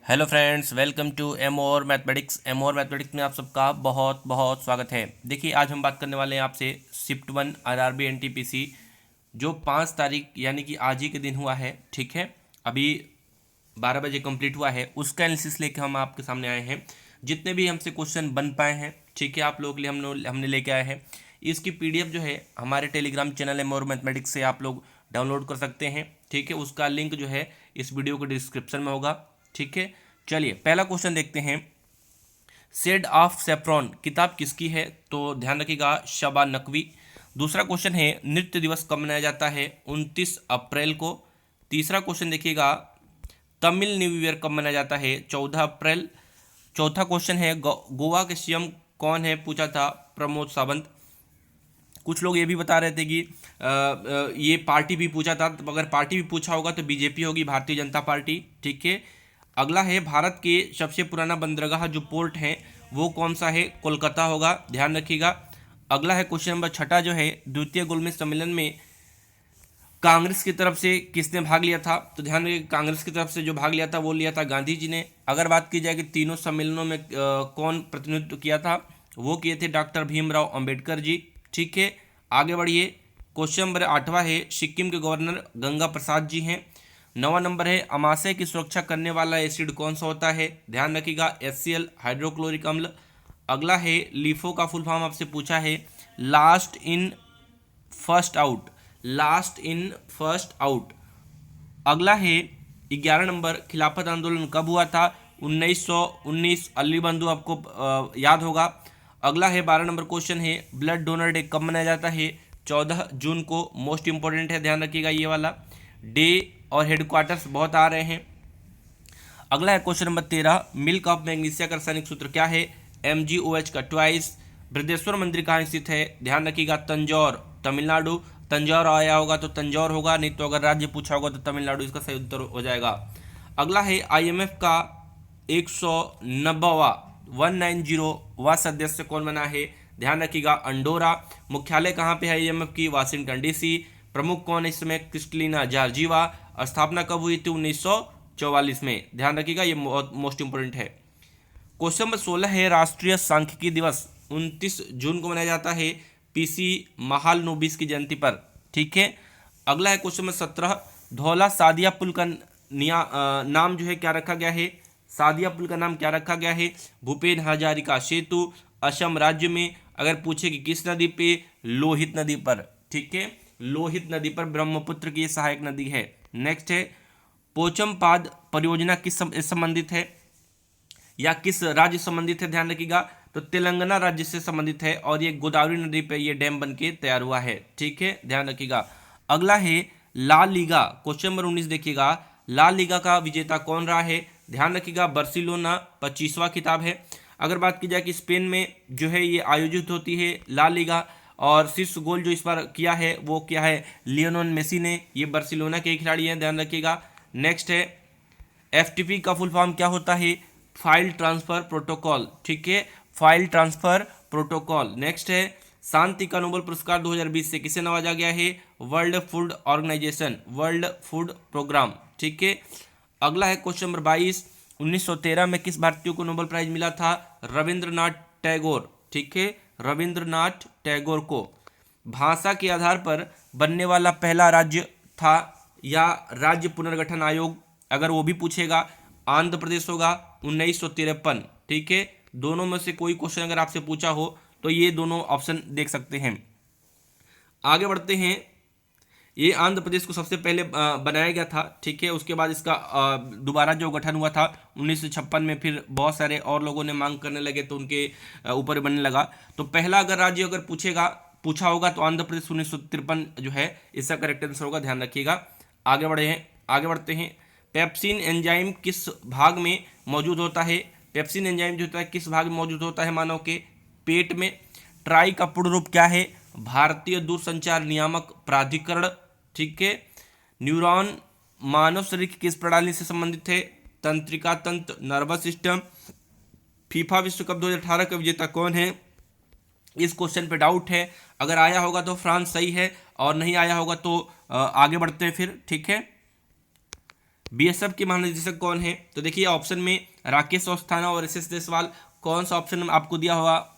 Hello friends, welcome to M और mathematics. M और mathematics में आप सबका बहुत बहुत स्वागत है। देखिए, आज हम बात करने वाले हैं आपसे शिफ्ट 1 आरआरबी एनटीपीसी जो 5 तारीख यानी कि आज ही के दिन हुआ है। ठीक है, अभी 12 बजे कंप्लीट हुआ है। उसका एनालिसिस लेके हम आपके सामने आए हैं। जितने भी हमसे क्वेश्चन बन पाए हैं, ठीक है, आप लोगों के लिए हमने लेके आए हैं। इसकी पीडीएफ जो है हमारे टेलीग्राम चैनल एम और मैथमेटिक्स से आप लोग डाउनलोड कर सकते हैं। ठीक है, उसका लिंक जो है इस वीडियो के डिस्क्रिप्शन में होगा। ठीक है, चलिए पहला क्वेश्चन देखते हैं। शेड ऑफ सेफ्रॉन किताब किसकी है? तो ध्यान रखिएगा, शबा नकवी। दूसरा क्वेश्चन है, नृत्य दिवस कब मनाया जाता है? 29 अप्रैल को। तीसरा क्वेश्चन देखिएगा, तमिल न्यू ईयर कब मनाया जाता है? 14 अप्रैल। चौथा क्वेश्चन है, गोवा के सीएम कौन है? पूछा था प्रमोद सावंत। कुछ लोग ये भी बता रहे थे कि ये पार्टी भी पूछा था, तो अगर पार्टी भी पूछा होगा तो बीजेपी होगी, भारतीय जनता पार्टी। ठीक है, अगला है, भारत के सबसे पुराना बंदरगाह जो पोर्ट है वो कौन सा है? कोलकाता होगा, ध्यान रखिएगा। अगला है क्वेश्चन नंबर छठा जो है, द्वितीय गोलमेज सम्मेलन में कांग्रेस की तरफ से किसने भाग लिया था? तो ध्यान रखिए, कांग्रेस की तरफ से जो भाग लिया था वो लिया था गांधी जी ने। अगर बात की जाए कि तीनों सम्मेलनों में कौन प्रतिनिधित्व किया था, वो किए थे डॉक्टर भीमराव अंबेडकर जी। ठीक है, आगे बढ़िए। क्वेश्चन नंबर 8वां है, सिक्किम के गवर्नर गंगा प्रसाद जी हैं। 9वां नंबर है, अमाशय की सुरक्षा करने वाला एसिड कौन सा होता है? ध्यान रखिएगा, HCl हाइड्रोक्लोरिक अम्ल। अगला है, लीफो का फुल फॉर्म आपसे पूछा है, last in first out. Last in first out. अगला है 11 नंबर, खिलाफत आंदोलन कब हुआ था? 1919। अली बंधु आपको याद होगा। अगला है 12 नंबर क्वेश्चन है, ब्लड डोनर डे कब मनाया जाता है? 14 जून को। मोस्ट इंपॉर्टेंट है, ध्यान रखिएगा ये वाला डे। और हेडक्वार्टर्स बहुत आ रहे हैं। अगला है question number 13, milk of magnesia का रासायनिक सूत्र क्या है? MgOH का ट्वाइस। बृहदेश्वर मंदिर कहाँ स्थित है? ध्यान रखिएगा, तंजौर, तमिलनाडु। तंजौर आया होगा तो तंजौर होगा, नहीं तो अगर राज्य पूछा होगा तो तमिलनाडु इसका सही उत्तर हो जाएगा। अगला है, IMF का 190वां 190वां सदस्य कौन बना है? ध्यान रखिएगा, अंडोरा। मुख्यालय कहाँ पे है IMF की? Washington DC। प्रमुख कौन है इसमें? Kristalina Georgieva. स्थापना कब हुई थी? 1944 में। ध्यान रखिएगा, ये मोस्ट इंपोर्टेंट है। क्वेश्चन नंबर 16 है, राष्ट्रीय सांख्यिकी दिवस 29 जून को मनाया जाता है PC महालनोबिस की जयंती पर। ठीक है, अगला है क्वेश्चन नंबर 17, धौला सादिया पुल का नाम जो है क्या रखा गया है? सादिया पुल का नाम क्या रखा गया है? भूपेन हजारिका सेतु। असम राज्य में अगर पूछे कि किस नदी पे? लोहित नदी पर। ठीक है, लोहित नदी पर, ब्रह्मपुत्र की सहायक नदी है। नेक्स्ट है, पोचमपाद परियोजना किस संबंधित है या किस राज्य संबंधित है? ध्यान रखिएगा, तो तेलंगाना राज्य से संबंधित है और ये गोदावरी नदी पे ये डैम बन के तैयार हुआ है। ठीक है, ध्यान रखिएगा। अगला है, ला लीगा। क्वेश्चन नंबर 19 देखिएगा, ला लीगा का विजेता कौन रहा है? ध्यान रखिएगा, बार्सिलोना 25वां खिताब है। अगर बात की जाए कि स्पेन में जो है ये आयोजित होती है ला लीगा, और शीर्ष गोल जो इस बार किया है वो क्या है? लियोनेल मेसी ने। ये बार्सिलोना के खिलाड़ी हैं, ध्यान रखिएगा। नेक्स्ट है, FTP का फुल फॉर्म क्या होता है? File transfer protocol. ठीक है, फाइल ट्रांसफर प्रोटोकॉल। नेक्स्ट है, शांति का नोबेल पुरस्कार 2020 से किसे नवाजा गया है? World food organization, world food programme. ठीक है, अगला है क्वेश्चन नंबर 22, 1913 में किस भारतीय को नोबेल प्राइज मिला था? रविंद्रनाथ टैगोर। ठीक है, रविंद्रनाथ टैगोर को। भाषा के आधार पर बनने वाला पहला राज्य था या राज्य पुनर्गठन आयोग, अगर वो भी पूछेगा, आंध्र प्रदेश होगा, 1953। ठीक है, दोनों में से कोई क्वेश्चन अगर आपसे पूछा हो तो ये दोनों ऑप्शन देख सकते हैं। आगे बढ़ते हैं, ये आंध्र प्रदेश को सबसे पहले बनाया गया था। ठीक है, उसके बाद इसका दोबारा जो गठन हुआ था 1956 में, फिर बहुत सारे और लोगों ने मांग करने लगे तो उनके ऊपर बनने लगा। तो पहला अगर राज्य अगर पूछा होगा तो आंध्र प्रदेश 1953 जो है इसका करेक्ट आंसर होगा, ध्यान रखिएगा। आगे बढ़ते हैं, पेप्सिन एंजाइम किस भाग में मौजूद होता है? पेप्सिन एंजाइम जो होता है किस भाग में मौजूद होता है मानव के? पेट में। ट्राई का पूर्ण रूप क्या है? भारतीय दूरसंचार नियामक प्राधिकरण। ठीक है, न्यूरॉन मानव शरीर की किस प्रणाली से संबंधित है? तंत्रिका तंत्र, नर्वस सिस्टम। फीफा विश्व कप 2018 का विजेता कौन है? इस क्वेश्चन पे डाउट है, अगर आया होगा तो फ्रांस सही है और नहीं आया होगा तो आगे बढ़ते हैं फिर। ठीक है, बीएसएफ के महानिदेशक कौन है? तो देखिए ऑप्शन में राकेश अस्थाना और एस एस देसवाल, कौन सा ऑप्शन आपको दिया होगा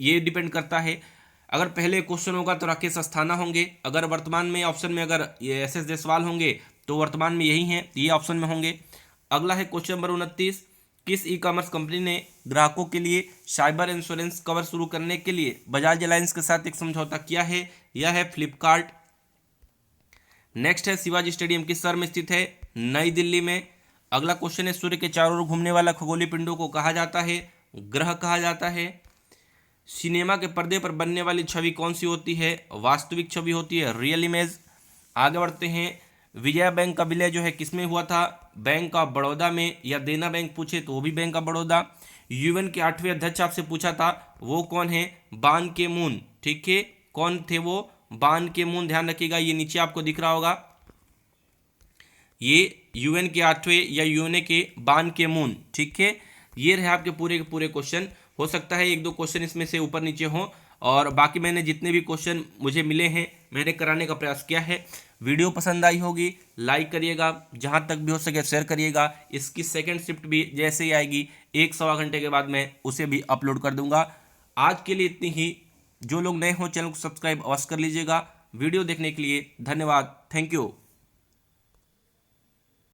ये डिपेंड करता है। अगर पहले क्वेश्चन होगा तो राकेश अस्थाना होंगे, अगर वर्तमान में ऑप्शन में अगर ये एस एस देसवाल होंगे तो वर्तमान में यही हैं, ये ऑप्शन में होंगे। अगला है क्वेश्चन नंबर 29, किस ई कॉमर्स कंपनी ने ग्राहकों के लिए साइबर इंश्योरेंस कवर शुरू करने के लिए बजाज अलायंस के साथ एक समझौता किया है? यह है फ्लिपकार्ट। नेक्स्ट है शिवाजी स्टेडियम किस शहर में स्थित है? नई दिल्ली में। अगला क्वेश्चन है सूर्य के चारों ओर घूमने वाला खगोलीय पिंडों को कहा जाता है? ग्रह कहा जाता है। सिनेमा के पर्दे पर बनने वाली छवि कौन सी होती है? वास्तविक छवि होती है, रियल इमेज। आगे बढ़ते हैं, विजया बैंक का विलय जो है किसमें हुआ था? बैंक ऑफ बड़ौदा में, या देना बैंक पूछे तो वो भी बैंक ऑफ बड़ौदा। यूएन के 8वें अध्यक्ष आपसे पूछा था, वो कौन है? बान के मून। ठीक है, कौन थे वो? बान के मून। ध्यान रखिएगा, ये नीचे आपको दिख रहा होगा, ये यूएन के 8वें या यूएनए के बान के मून। ठीक है, ये रहे आपके पूरे के पूरे क्वेश्चन। हो सकता है एक दो क्वेश्चन इसमें से ऊपर नीचे हों, और बाकी मैंने जितने भी क्वेश्चन मुझे मिले हैं मैंने कराने का प्रयास किया है। वीडियो पसंद आई होगी लाइक करिएगा, जहाँ तक भी हो सके शेयर करिएगा। इसकी सेकंड शिफ्ट भी जैसे ही आएगी 1-1.25 घंटे के बाद मैं उसे भी अपलोड कर दूंगा। आज के लिए इतनी ही। जो लोग नए हों चैनल को सब्सक्राइब अवश्य कर लीजिएगा। वीडियो देखने के लिए धन्यवाद। Thank you.